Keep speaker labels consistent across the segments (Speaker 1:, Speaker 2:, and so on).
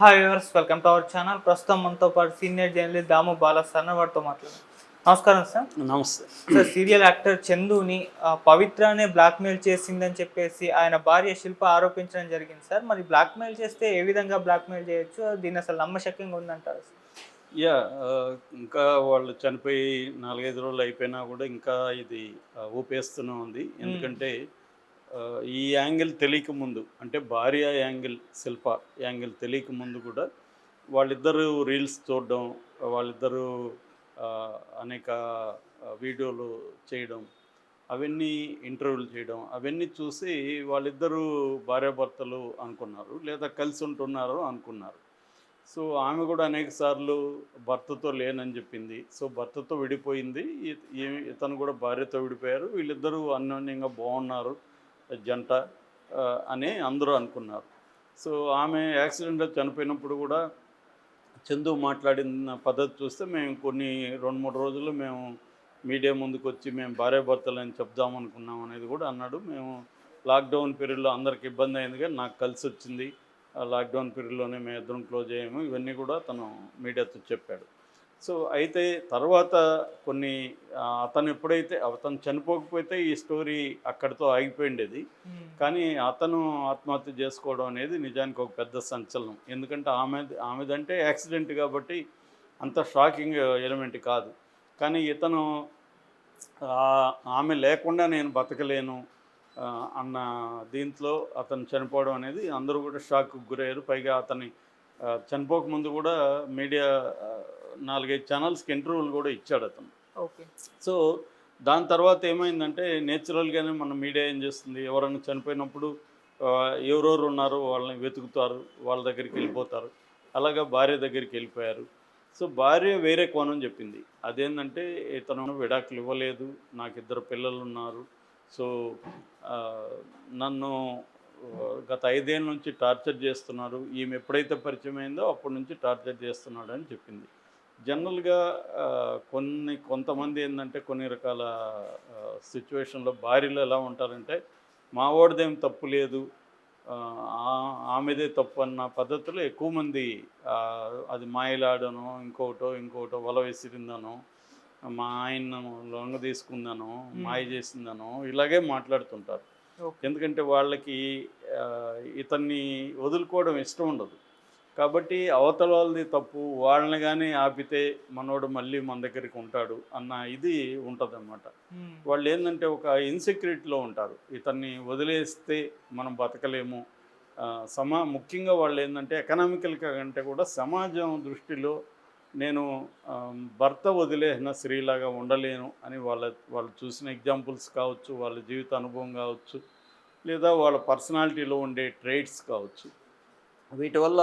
Speaker 1: Hi viewers, welcome to our channel. ప్రస్తుతం మనతో పాటు సీనియర్ జర్నలిస్ట్ దాము బాలా సార్ వారితో మాట్లాడారు. నమస్కారం సార్.
Speaker 2: నమస్తే.
Speaker 1: సార్, సీరియల్ యాక్టర్ చందుని పవిత్రనే బ్లాక్మెయిల్ చేసిందని చెప్పేసి ఆయన భార్య శిల్ప ఆరోపించడం జరిగింది సార్. మరి బ్లాక్మెయిల్ చేస్తే ఏ విధంగా బ్లాక్మెయిల్ చేయొచ్చు? దీన్ని అసలు నమ్మశక్యంగా ఉందంటారు సార్?
Speaker 2: ఇంకా వాళ్ళు చనిపోయి 4, 5 రోజులు అయిపోయినా కూడా ఇంకా ఇది ఊపేస్తూనే ఉంది. ఎందుకంటే ఈ యాంగిల్ తెలియక ముందు, అంటే భార్య యాంగిల్, శిల్ప యాంగిల్ తెలియక ముందు కూడా వాళ్ళిద్దరూ రీల్స్ చూడడం, వాళ్ళిద్దరూ అనేక వీడియోలు చేయడం, అవన్నీ ఇంటర్వ్యూలు చేయడం, అవన్నీ చూసి వాళ్ళిద్దరూ భార్యాభర్తలు అనుకున్నారు, లేదా కలిసి ఉంటున్నారు అనుకున్నారు. సో ఆమె కూడా అనేక సార్లు భర్తతో లేనని చెప్పింది. సో భర్తతో విడిపోయింది, ఇతను కూడా భార్యతో విడిపోయారు, వీళ్ళిద్దరూ అన్యోన్యంగా బాగున్నారు జంట అని అందరూ అనుకున్నారు. సో ఆమె యాక్సిడెంట్లో చనిపోయినప్పుడు కూడా చందు మాట్లాడిన పద్ధతి చూస్తే మేము 2-3 రోజులు మేము మీడియా ముందుకు వచ్చి మేము భార్యాభర్తలని చెప్దామనుకున్నాం అనేది కూడా అన్నాడు. మేము లాక్డౌన్ పీరియడ్లో అందరికి ఇబ్బంది అయింది, కానీ నాకు కలిసి వచ్చింది, లాక్డౌన్ పీరియడ్లోనే మేము ఇద్దరం క్లోజ్ అయ్యాము, ఇవన్నీ కూడా తను మీడియాతో చెప్పాడు. సో అయితే తర్వాత అతను చనిపోకపోతే ఈ స్టోరీ అక్కడితో ఆగిపోయిండేది. కానీ అతను ఆత్మహత్య చేసుకోవడం అనేది నిజానికి ఒక పెద్ద సంచలనం. ఎందుకంటే ఆమెదంటే యాక్సిడెంట్ కాబట్టి అంత షాకింగ్ ఎలిమెంట్ కాదు. కానీ ఇతను ఆమె లేకుండా నేను బతకలేను అన్న దీంట్లో అతను చనిపోవడం అనేది అందరూ కూడా షాక్కు గురయ్యారు. పైగా అతన్ని చనిపోకముందు కూడా మీడియా 4-5 ఛానల్స్కి ఇంటర్వ్యూలు కూడా ఇచ్చాడు అతను.
Speaker 1: ఓకే.
Speaker 2: సో దాని తర్వాత ఏమైందంటే నేచురల్గానే మన మీడియా ఏం చేస్తుంది, ఎవరైనా చనిపోయినప్పుడు ఎవరెవరు ఉన్నారో వాళ్ళని వెతుకుతారు, వాళ్ళ దగ్గరికి వెళ్ళిపోతారు. అలాగా భార్య దగ్గరికి వెళ్ళిపోయారు. సో భార్య వేరే కోణం చెప్పింది. అదేంటంటే ఇతను విడాకులు ఇవ్వలేదు, నాకు 2 పిల్లలు ఉన్నారు, సో నన్ను గత 5 ఏళ్ళ నుంచి టార్చర్ చేస్తున్నారు, ఈమె ఎప్పుడైతే పరిచయం అయిందో అప్పటి నుంచి టార్చర్ చేస్తున్నాడు అని చెప్పింది. జనరల్గా కొంతమంది ఏంటంటే కొన్ని రకాల సిచ్యువేషన్లో భార్యలు ఎలా ఉంటారంటే, మావాడిదేం తప్పు లేదు, ఆమెదే తప్పు అన్న పద్ధతిలో ఎక్కువ మంది అది మాయలాడనో ఇంకోటో వల విసిరిందనో, మా ఆయన్ను లొంగ తీసుకుందనో, మాయ చేసిందనో ఇలాగే మాట్లాడుతుంటారు. ఎందుకంటే వాళ్ళకి ఇతన్ని వదులుకోవడం ఇష్టం ఉండదు. కాబట్టి అవతల వాళ్ళది తప్పు, వాళ్ళని కానీ ఆపితే మనోడు మళ్ళీ మన దగ్గరికి ఉంటాడు అన్న ఇది ఉంటుందన్నమాట. వాళ్ళు ఏంటంటే ఒక ఇన్సెక్యూరిటీలో ఉంటారు, ఇతన్ని వదిలేస్తే మనం బతకలేము. ముఖ్యంగా వాళ్ళు ఏంటంటే ఎకనామికల్గా కంటే కూడా సమాజం దృష్టిలో నేను భర్త వదిలేసిన స్త్రీలాగా ఉండలేను అని వాళ్ళు చూసిన ఎగ్జాంపుల్స్ కావచ్చు, వాళ్ళ జీవిత అనుభవం కావచ్చు, లేదా వాళ్ళ పర్సనాలిటీలో ఉండే ట్రైట్స్ కావచ్చు, వీటి వల్ల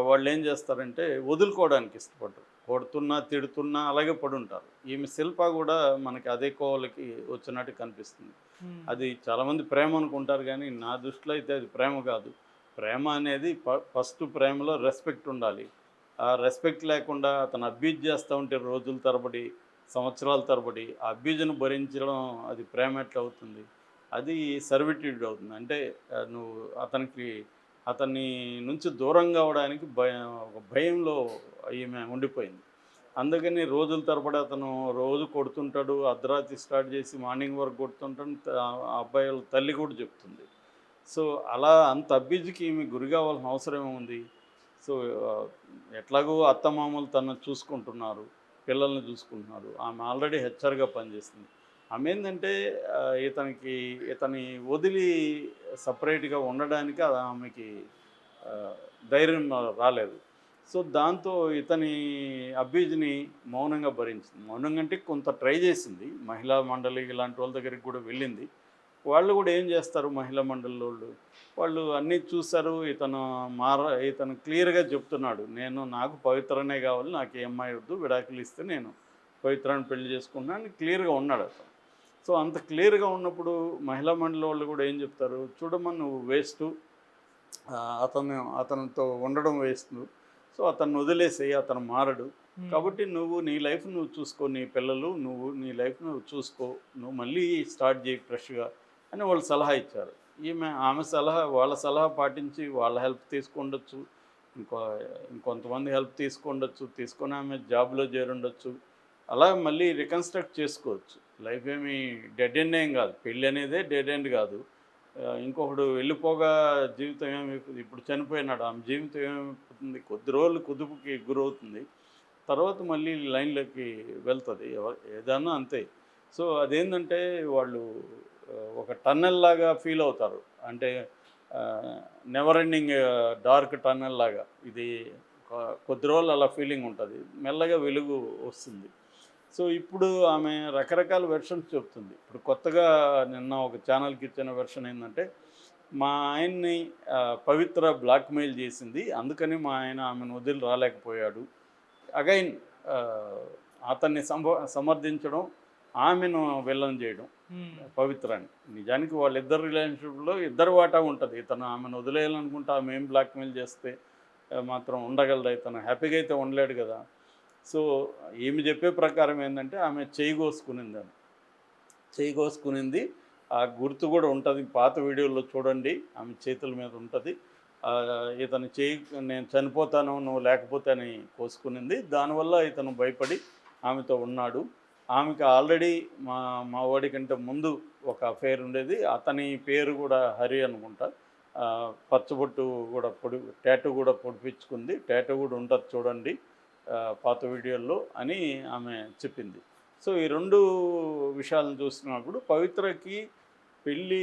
Speaker 2: వాళ్ళు ఏం చేస్తారంటే వదులుకోవడానికి ఇష్టపడరు. కొడుతున్నా తిడుతున్నా అలాగే పడుంటారు. ఈమె శిల్ప కూడా మనకి అదే కోవలకి వచ్చినట్టు కనిపిస్తుంది. అది చాలామంది ప్రేమ అనుకుంటారు, కానీ నా దృష్టిలో అయితే అది ప్రేమ కాదు. ప్రేమ అనేది ఫస్ట్ ప్రేమలో రెస్పెక్ట్ ఉండాలి. ఆ రెస్పెక్ట్ లేకుండా అతను అబ్యూజ్ చేస్తూ ఉంటే రోజుల తరబడి, సంవత్సరాల తరబడి ఆ అబ్యూజ్ను భరించడం అది ప్రేమ ఎట్లా అవుతుంది? అది సర్విట్యూడ్ అవుతుంది. అంటే నువ్వు అతన్ని నుంచి దూరం కావడానికి ఒక భయంలో ఈమె ఉండిపోయింది. అందుకని రోజుల తరబడి అతను రోజు కొడుతుంటాడు, అర్ధరాత్రి స్టార్ట్ చేసి మార్నింగ్ వరకు కొడుతుంటాడు, అబ్బాయి వాళ్ళ తల్లి కూడా చెప్తుంది. సో అలా అంత అబ్యూజ్కి ఈమె గురి కావాల్సిన అవసరం ఏముంది? సో ఎట్లాగో అత్తమామలు తను చూసుకుంటున్నారు, పిల్లల్ని చూసుకుంటున్నారు, ఆమె ఆల్రెడీ హెచ్ఆర్గా పనిచేస్తుంది. ఆమె ఏంటంటే ఇతని వదిలి సపరేట్గా ఉండడానికి ఆమెకి ధైర్యం రాలేదు. సో దాంతో ఇతని అబ్యూజ్ని మౌనంగా భరించింది. మౌనంగా అంటే కొంత ట్రై చేసింది, మహిళా మండలి ఇలాంటి వాళ్ళ దగ్గరికి కూడా వెళ్ళింది. వాళ్ళు కూడా ఏం చేస్తారు, మహిళా మండలి వాళ్ళు అన్నీ చూస్తారు. ఇతను క్లియర్గా చెప్తున్నాడు, నాకు పవిత్రనే కావాలి, నాకు ఏ అమ్మాయి వద్దు, విడాకులు ఇస్తే నేను పవిత్రాన్ని పెళ్లి చేసుకున్నాను అని క్లియర్గా ఉన్నాడు అతను. సో అంత క్లియర్గా ఉన్నప్పుడు మహిళా మండలి వాళ్ళు కూడా ఏం చెప్తారు, చూడమ్మా నువ్వు వేస్ట్, అతనితో ఉండడం వేస్ట్, సో అతన్ని వదిలేసేయి, అతను మారడు, కాబట్టి నువ్వు నీ లైఫ్ నువ్వు చూసుకో, నీ పిల్లలు నీ లైఫ్ నువ్వు చూసుకో, నువ్వు మళ్ళీ స్టార్ట్ చేయి ఫ్రెష్గా అని వాళ్ళు సలహా ఇచ్చారు. వాళ్ళ సలహా పాటించి వాళ్ళ హెల్ప్ తీసుకుండొచ్చు, ఇంకో ఇంకొంతమంది హెల్ప్ తీసుకొని ఆమె జాబ్లో చేరుండొచ్చు. అలా మళ్ళీ రికన్స్ట్రక్ట్ చేసుకోవచ్చు. లైఫ్ ఏమి డెడ్ ఎండ్ ఏం కాదు. పెళ్ళి అనేదే డెడ్ ఎండ్ కాదు. ఇంకొకడు వెళ్ళిపోగా జీవితం ఏమైపోతుంది, ఇప్పుడు చనిపోయినాడు, ఆమె జీవితం ఏమైపోతుంది, కొద్ది రోజులు కుదుపుకి గురవుతుంది, తర్వాత మళ్ళీ లైన్లోకి వెళ్తుంది. ఏదన్నా అంతే. సో అదేంటంటే వాళ్ళు ఒక టన్నెల్ లాగా ఫీల్ అవుతారు. అంటే నెవర్ ఎండింగ్ డార్క్ టన్నెల్ లాగా. ఇది కొద్ది రోజులు అలా ఫీలింగ్ ఉంటుంది, మెల్లగా వెలుగు వస్తుంది. సో ఇప్పుడు ఆమె రకరకాల వెర్షన్స్ చెప్తుంది. ఇప్పుడు కొత్తగా నిన్న ఒక ఛానల్కి ఇచ్చిన వెర్షన్ ఏంటంటే, మా ఆయన్ని పవిత్ర బ్లాక్మెయిల్ చేసింది, అందుకని మా ఆయన ఆమెను వదిలి రాలేకపోయాడు. అగైన్ అతన్ని సమర్థించడం, ఆమెను విలన్ చేయడం పవిత్రాన్ని. నిజానికి వాళ్ళిద్దరు రిలేషన్షిప్లో ఇద్దరు వాటా ఉంటుంది. ఇతను ఆమెను వదిలేయాలనుకుంటే ఆమె ఏం బ్లాక్మెయిల్ చేస్తే మాత్రం ఉండగలదా? ఇతను హ్యాపీగా అయితే ఉండలేడు కదా. సో ఈమె చెప్పే ప్రకారం ఏంటంటే, ఆమె చేయి కోసుకునింది. ఆ గుర్తు కూడా ఉంటుంది, పాత వీడియోలో చూడండి, ఆమె చేతుల మీద ఉంటుంది. ఇతను చేయి నేను చనిపోతాను నువ్వు లేకపోతే అని కోసుకునింది. దానివల్ల ఇతను భయపడి ఆమెతో ఉన్నాడు. ఆమెకు ఆల్రెడీ మా వాడి కంటే ముందు ఒక అఫైర్ ఉండేది. అతని పేరు కూడా హరి అనుకుంటా. పచ్చబొట్టు కూడా టాటూ కూడా పొడిపించుకుంది. టాటూ కూడా ఉంటుంది చూడండి పాత వీడియోల్లో అని ఆమె చెప్పింది. సో ఈ రెండు విషయాలను చూస్తున్నప్పుడు పవిత్రకి పెళ్ళి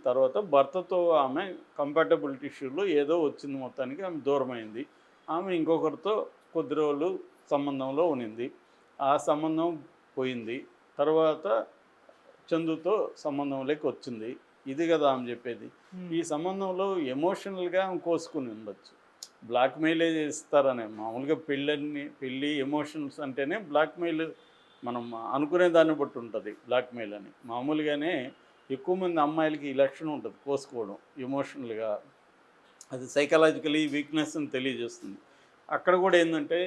Speaker 2: తర్వాత భర్తతో ఆమె కంపాటబిలిటీ ఇష్యూలో ఏదో వచ్చింది, మొత్తానికి ఆమె దూరమైంది. ఆమె ఇంకొకరితో కొద్ది రోజులు సంబంధంలో ఉన్నింది. ఆ సంబంధం పోయింది. తర్వాత చందుతో సంబంధంలోకి వచ్చింది. ఇది కదా ఆమె చెప్పేది. ఈ సంబంధంలో ఎమోషనల్గా ఆమె కోసుకుని ఉండొచ్చు. బ్లాక్మెయిలే చేస్తారనే మామూలుగా పెళ్ళి ఎమోషన్స్ అంటేనే బ్లాక్మెయిల్ మనం అనుకునే దాన్ని బట్టి ఉంటుంది బ్లాక్మెయిల్ అని. మామూలుగానే ఎక్కువ మంది అమ్మాయిలకి ఈ లక్షణం ఉంటుంది, కోసుకోవడం ఎమోషనల్గా. అది సైకలాజికలీ వీక్నెస్ అని తెలియజేస్తుంది. అక్కడ కూడా ఏంటంటే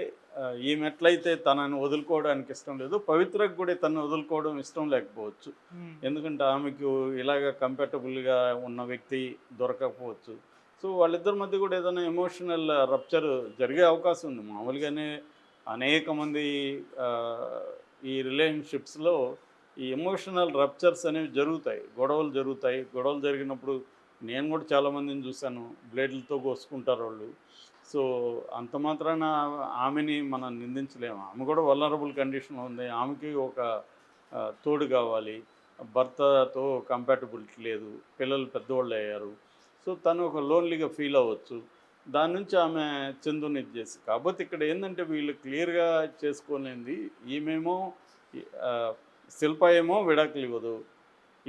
Speaker 2: ఈమె ఎట్లయితే తనని వదులుకోవడానికి ఇష్టం లేదు, పవిత్రకు కూడా తనను వదులుకోవడం ఇష్టం లేకపోవచ్చు. ఎందుకంటే ఆమెకు ఇలాగ కంపాటబుల్గా ఉన్న వ్యక్తి దొరకకపోవచ్చు. సో వాళ్ళిద్దరి మధ్య కూడా ఏదైనా ఎమోషనల్ రప్చర్ జరిగే అవకాశం ఉంది. మామూలుగానే అనేక మంది ఈ రిలేషన్షిప్స్లో ఈ ఎమోషనల్ రప్చర్స్ అనేవి జరుగుతాయి, గొడవలు జరిగినప్పుడు నేను కూడా చాలామందిని చూశాను, బ్లేడ్లతో కోసుకుంటారు వాళ్ళు. సో అంత మాత్రాన ఆమెని మనం నిందించలేము. ఆమె కూడా వల్నరబుల్ కండిషన్లో ఉంది. ఆమెకి ఒక తోడు కావాలి, భర్తతో కంపాటబిలిటీ లేదు, పిల్లలు పెద్దవాళ్ళు అయ్యారు. సో తను ఒక లోన్లీగా ఫీల్ అవ్వచ్చు. దాని నుంచి ఆమె చందుని ఇది చేసి, కాకపోతే ఇక్కడ ఏంటంటే వీళ్ళు క్లియర్గా చేసుకోలేంది. ఈమెమో శిల్ప ఏమో విడాకులు ఇవ్వదు,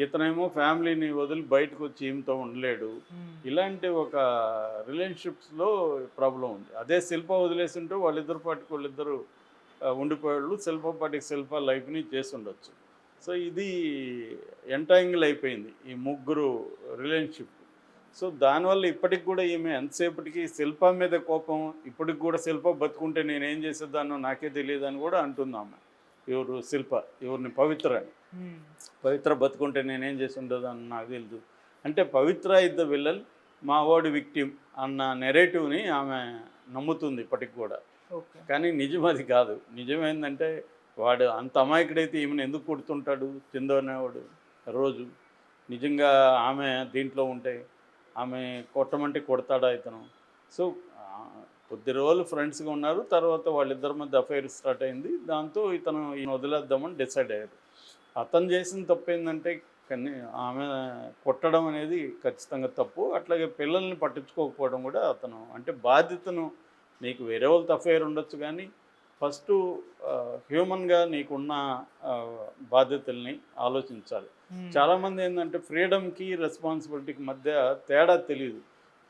Speaker 2: ఇతనేమో ఫ్యామిలీని వదిలి బయటకు వచ్చి ఈమెతో ఉండలేడు. ఇలాంటి ఒక రిలేషన్షిప్స్లో ప్రాబ్లం ఉంది. అదే శిల్ప వదిలేసి ఉంటే వాళ్ళిద్దరు ఉండిపోయాళ్ళు, శిల్ప లైఫ్ని చేసి ఉండొచ్చు. సో ఇది ఎంటాంగిల్ అయిపోయింది ఈ ముగ్గురు రిలేషన్షిప్. సో దానివల్ల ఇప్పటికి కూడా ఈమె ఎంతసేపటికి శిల్ప మీద కోపం, ఇప్పటికి కూడా శిల్ప బతుకుంటే నేనేం చేసేదాన్నో నాకే తెలియదు అని కూడా అంటుంది ఆమె. ఎవరు శిల్ప, ఎవరిని పవిత్ర బతుకుంటే నేనేం చేసి ఉండేదాన్ని నాకు తెలియదు అంటే, పవిత్ర ఇస్ ద విల్లన్, మా వాడి విక్టిమ్ అన్న నెరేటివ్ని ఆమె నమ్ముతుంది ఇప్పటికి కూడా. కానీ నిజం అది కాదు. నిజమేందంటే వాడు అంత అమాయకుడైతే ఈమెను ఎందుకు కొడుతుంటాడు చందు అనేవాడు రోజు? నిజంగా ఆమె దీంట్లో ఉంటే ఆమె కొట్టమంటే కొడతాడా ఇతను? సో కొద్ది రోజులు ఫ్రెండ్స్గా ఉన్నారు, తర్వాత వాళ్ళిద్దరి మధ్య అఫైర్ స్టార్ట్ అయింది. దాంతో ఈయన వదిలేద్దామని డిసైడ్ అయ్యారు. అతను చేసిన తప్పు ఏంటంటే ఆమె కొట్టడం అనేది ఖచ్చితంగా తప్పు. అట్లాగే పిల్లల్ని పట్టించుకోకపోవడం కూడా అతను అంటే బాధ్యతను, నీకు వేరే వాళ్ళతో అఫైర్ ఉండొచ్చు కానీ ఫస్ట్ హ్యూమన్గా నీకున్న బాధ్యతల్ని ఆలోచించాలి. చాలామంది ఏంటంటే ఫ్రీడమ్కి రెస్పాన్సిబిలిటీకి మధ్య తేడా తెలియదు.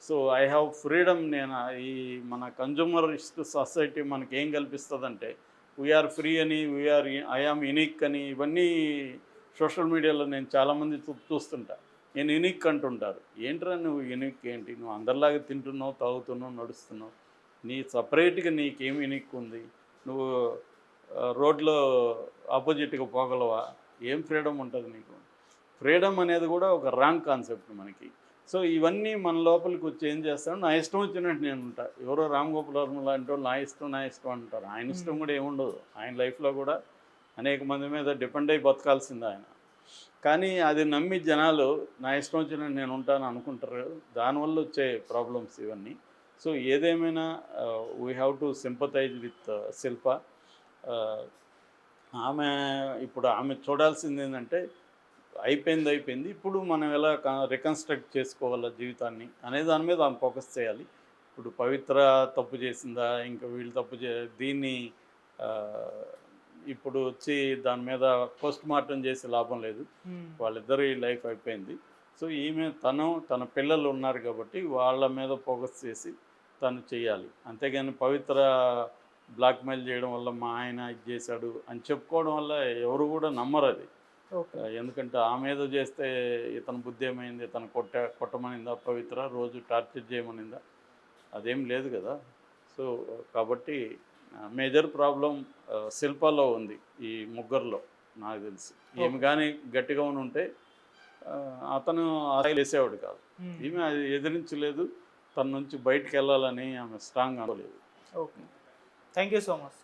Speaker 2: సో ఐ హ్యావ్ ఫ్రీడమ్, నేను ఈ మన కన్జ్యూమరిస్ట్ సొసైటీ మనకి ఏం కల్పిస్తుందంటే వీఆర్ ఫ్రీ అని, ఐ ఆమ్ యూనిక్ అని, ఇవన్నీ సోషల్ మీడియాలో నేను చాలామంది చూస్తుంటా. నేను యూనిక్ అంటుంటారు. ఏంట్రా నువ్వు యూనిక్ ఏంటి? నువ్వు అందరిలాగా తింటున్నావు, తాగుతున్నావు, నడుస్తున్నావు, నీ సపరేట్గా నీకేం యూనిక్ ఉంది? నువ్వు రోడ్లో ఆపోజిట్గా పోగలవా? ఏం ఫ్రీడమ్ ఉంటుంది నీకు? ఫ్రీడమ్ అనేది కూడా ఒక రాంగ్ కాన్సెప్ట్ మనకి. సో ఇవన్నీ మన లోపలికి వచ్చి ఏం చేస్తాను, నా ఇష్టం వచ్చినట్టు నేను ఉంటా. ఎవరో రామ్ గోపాల్ వర్మ లాంటి వాళ్ళు నా ఇష్టం అంటారు. ఆయన ఇష్టం కూడా ఏముండదు. ఆయన లైఫ్లో కూడా అనేక మంది మీద డిపెండ్ అయి బతకాల్సిందే ఆయన. కానీ అది నమ్మి జనాలు నా ఇష్టం వచ్చినట్టు నేను ఉంటాను అనుకుంటారు. దానివల్ల వచ్చే ప్రాబ్లమ్స్ ఇవన్నీ. సో ఏదేమైనా we have to sympathize with Shilpa. ఆమె ఇప్పుడు ఆమె చూడాల్సింది ఏంటంటే అయిపోయింది. ఇప్పుడు మనం ఎలా రికన్స్ట్రక్ట్ చేసుకోవాలా జీవితాన్ని అనే దాని మీద ఆమె ఫోకస్ చేయాలి. ఇప్పుడు పవిత్ర తప్పు చేసిందా, ఇంకా వీళ్ళు దీన్ని ఇప్పుడు వచ్చి దాని మీద పోస్ట్ మార్టం చేసి లాభం లేదు. వాళ్ళిద్దరి లైఫ్ అయిపోయింది. సో ఈమె తన పిల్లలు ఉన్నారు కాబట్టి వాళ్ళ మీద ఫోకస్ చేసి తను చేయాలి. అంతేగాని పవిత్ర బ్లాక్మెయిల్ చేయడం వల్ల మా ఆయన ఇది చేశాడు అని చెప్పుకోవడం వల్ల ఎవరు కూడా నమ్మరు అది. ఎందుకంటే ఆమె ఏదో చేస్తే ఇతని బుద్ధి ఏమైంది, ఇతను కొట్టమనిందా పవిత్ర, రోజు టార్చర్ చేయమనిందా, అదేం లేదు కదా. సో కాబట్టి మేజర్ ప్రాబ్లం శిల్పలో ఉంది ఈ ముగ్గురులో నాకు తెలిసి. ఈమె కానీ గట్టిగా ఉంటే అతను ఆరాయి వేసేవాడు కాదు. ఈమె అది ఎదిరించలేదు, తన నుంచి బయటకు వెళ్ళాలని ఆమె స్ట్రాంగ్ అనుకోలేదు.
Speaker 1: Okay, thank you so much.